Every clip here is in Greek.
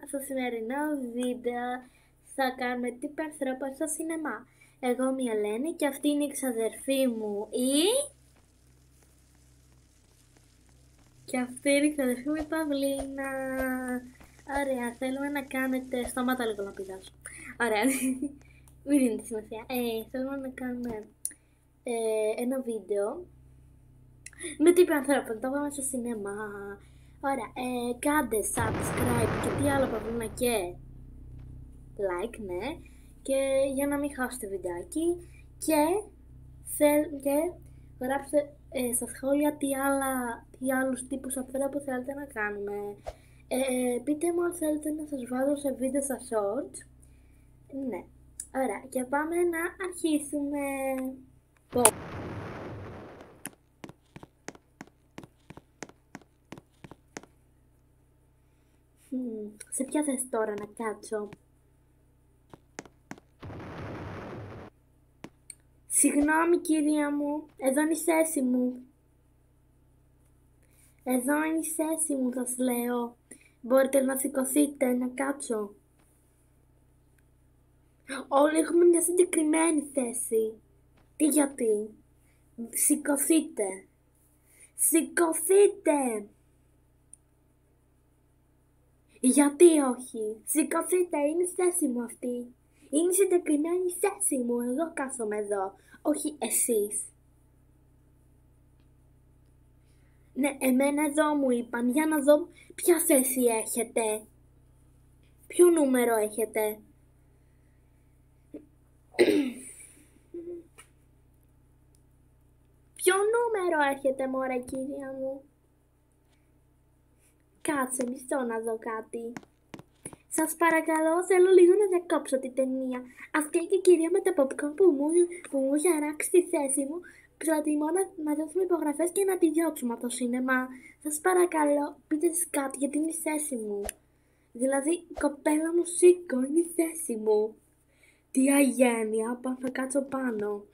στο σημερινό βίντεο θα κάνουμε τύπο ανθρώπων στο σινεμά. Εγώ είμαι η Ελένη και αυτή είναι η ξαδερφή μου και αυτή είναι η ξαδερφή μου η Παυλίνα. Ωραία, θέλουμε να κάνετε... Σταμάτα λίγο να πηδάσω. Ωραία, μην δίνετε σημασία. Θέλουμε να κάνουμε ένα βίντεο με τύπο ανθρώπων, το πάμε στο σινεμά. Ωραία, κάντε subscribe και τι άλλο Παυλίνα και like, ναι, και για να μην χάσετε βιντεάκι και γράψτε στα σχόλια τι άλλους τύπους ανθρώπου θέλετε να κάνουμε. Πείτε μου αν θέλετε να σας βάλω σε βίντεο στα shorts. Ναι, ωραία, και πάμε να αρχίσουμε. Σε ποια θέση τώρα να κάτσω? Συγγνώμη κυρία μου, εδώ είναι η θέση μου. Εδώ είναι η θέση μου, σας λέω. Μπορείτε να σηκωθείτε, να κάτσω. Όλοι έχουμε μια συγκεκριμένη θέση. Τι γιατί? Σηκωθείτε. Σηκωθείτε. Γιατί όχι? Σηκωθείτε, είναι η θέση μου αυτή. Είναι η συγκεκριμένη θέση μου, εγώ κάθομαι εδώ, όχι εσείς. Ναι, εμένα εδώ μου είπαν, για να δω ποια θέση έχετε. Ποιο νούμερο έχετε? Ποιο νούμερο έχετε μωρέ κυρία μου? Κάτσε μισό να δω κάτι. Σας παρακαλώ, θέλω λίγο να διακόψω την ταινία. Αυτή είναι η κυρία με τα popcorn που μου είχε αράξει τη θέση μου. Προτιμώ να δώσουμε υπογραφές και να τη διώξουμε από το σινεμά. Σας παρακαλώ, πείτε κάτι γιατί είναι η θέση μου. Δηλαδή, κοπέλα μου σήκω, είναι η θέση μου. Τι αγένεια, θα κάτσω πάνω.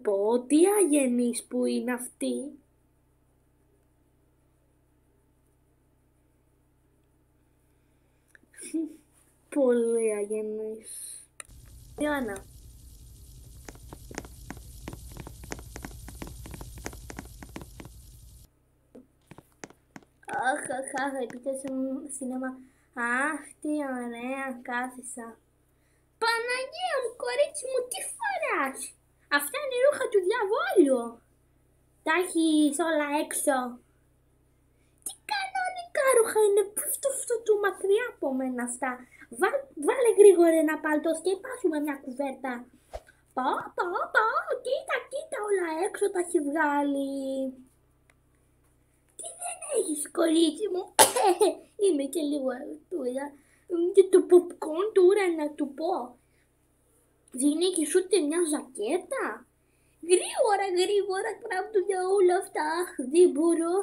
Πω, τι αγενής που είναι αυτή. Πολύ αγενής. Ιωάννα. Αχ, επίτες σινέμα. Αχ, τι ωραία, κάθισα. Παναγία μου, κορίτσι μου, τι φοράς? Αυτά είναι η ρούχα του διαβόλου. Τα έχεις όλα έξω. Τι κανονικά ρούχα είναι, αυτό του μακριά από μένα αυτά. Βάλε γρήγορα ένα παλτό και υπάρχουμε μια κουβέρτα. Πω, κοίτα όλα έξω τα έχει βγάλει. Τι δεν έχεις κορίτσι μου? Είμαι και λίγο αρτούρα. Και το popcorn τώρα να του πω. Δεν έχεις ούτε μια ζακέτα? Γρήγορα κράμπτω για όλα αυτά. Δεν μπορώ.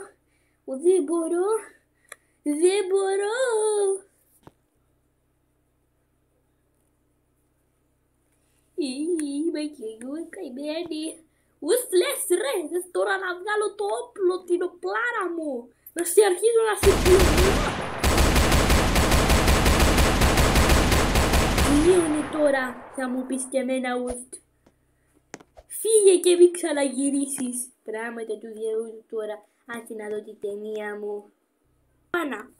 Είμαι και εγώ καημένη. Ους λες ρε, θες τώρα να βγάλω το όπλο, την οπλάρα μου. Να σε αρχίζω να σε πληρώνω. Τι είναι τώρα, θα μου πεις και εμένα ουστ. Φύγε και μην ξαναγυρίσεις. Πράγματα του διαούλου τώρα. Άσε να δω την ταινία μου. Πάνα.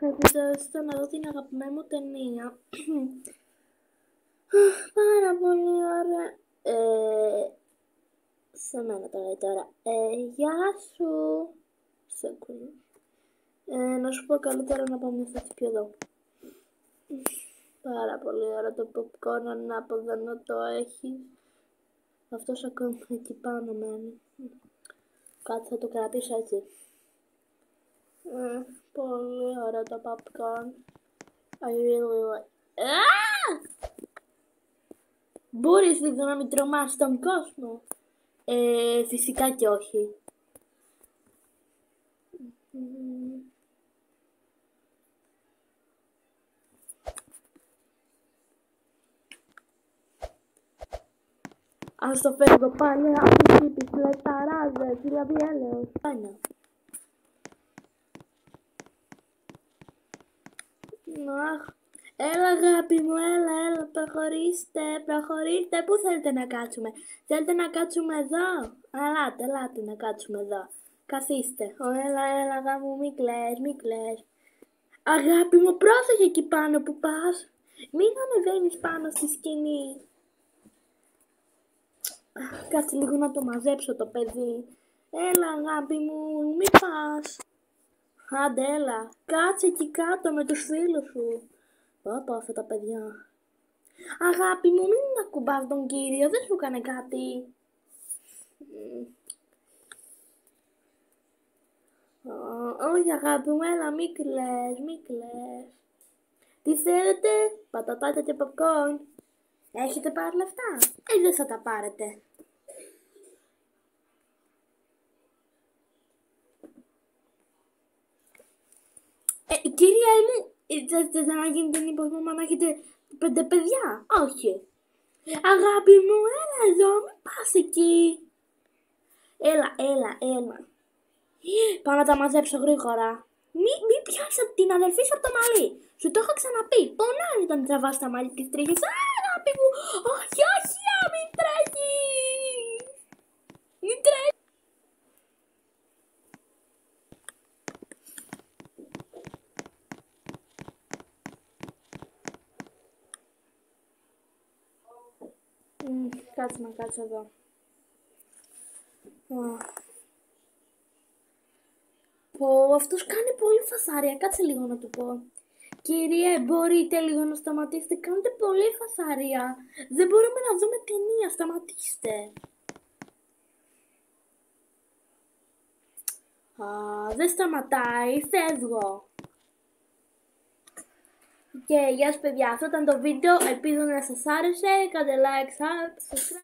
Επιτρέψτε να δω την αγαπημένη μου ταινία. Πάρα πολύ ωραία. Σε μένα το λέει τώρα. Γεια σου. Να σου πω καλύτερα να πάμε στα πιο εδώ. Πάρα πολύ ωραία το popcorn, ανάποδα να το έχει. Αυτός ακόμα εκεί πάνω μένει. Κάτι θα το κρατήσω έτσι. Πολύ ωραίο το popcorn. I really like. Μπορείς λίγο να μην τρομάσεις τον κόσμο? Φυσικά και όχι. Ας το φεύγω πάλι από την τύπη, φλεταράδες, δηλαδή έλεος. Πάνε. Αχ, έλα αγάπη μου, έλα, προχωρήστε, πού θέλετε να κάτσουμε, θέλετε να κάτσουμε εδώ, ελάτε να κάτσουμε εδώ, καθίστε, έλα αγάπη μου, μη κλαις, αγάπη μου, πρόσεχε εκεί πάνω που πας, μην ανεβαίνεις πάνω στη σκηνή. Κάτσε λίγο να το μαζέψω το παιδί. Έλα αγάπη μου, μη πας. Άντε έλα, κάτσε εκεί κάτω με τους φίλους σου. Πω αυτά τα παιδιά. Αγάπη μου, μην ακουμπάς τον κύριο, δεν σου έκανε κάτι. Όχι αγάπη μου, έλα μη κλαις. Τι θέλετε, πατατάκια και popcorn. Έχετε πάρει λεφτά, δεν θα τα πάρετε. Κυρία μου, θέλετε να γίνετε νηποσμόμα να έχετε 5 παιδιά, όχι. Αγάπη μου, έλα εδώ, μην πας εκεί. Έλα. Πάω να τα μαζέψω γρήγορα. Μην πιάσετε την αδελφή σου από το μαλλί. Σου το έχω ξαναπεί. Πονάει όταν τραβάς τα μαλλί της τρίχες. Αγάπη μου, όχι, μην τρέχεις. Μην τρέχεις. Κάτσε να κάτσω εδώ. Αυτός κάνει πολύ φασάρια, κάτσε λίγο να του πω. Κύριε, μπορείτε λίγο να σταματήσετε, κάνετε πολύ φασάρια. Δεν μπορούμε να δούμε ταινία, σταματήστε. Δεν σταματάει, φεύγω. Και γεια σας παιδιά, αυτό ήταν το βίντεο, ελπίζω να σας άρεσε, κάντε like, subscribe.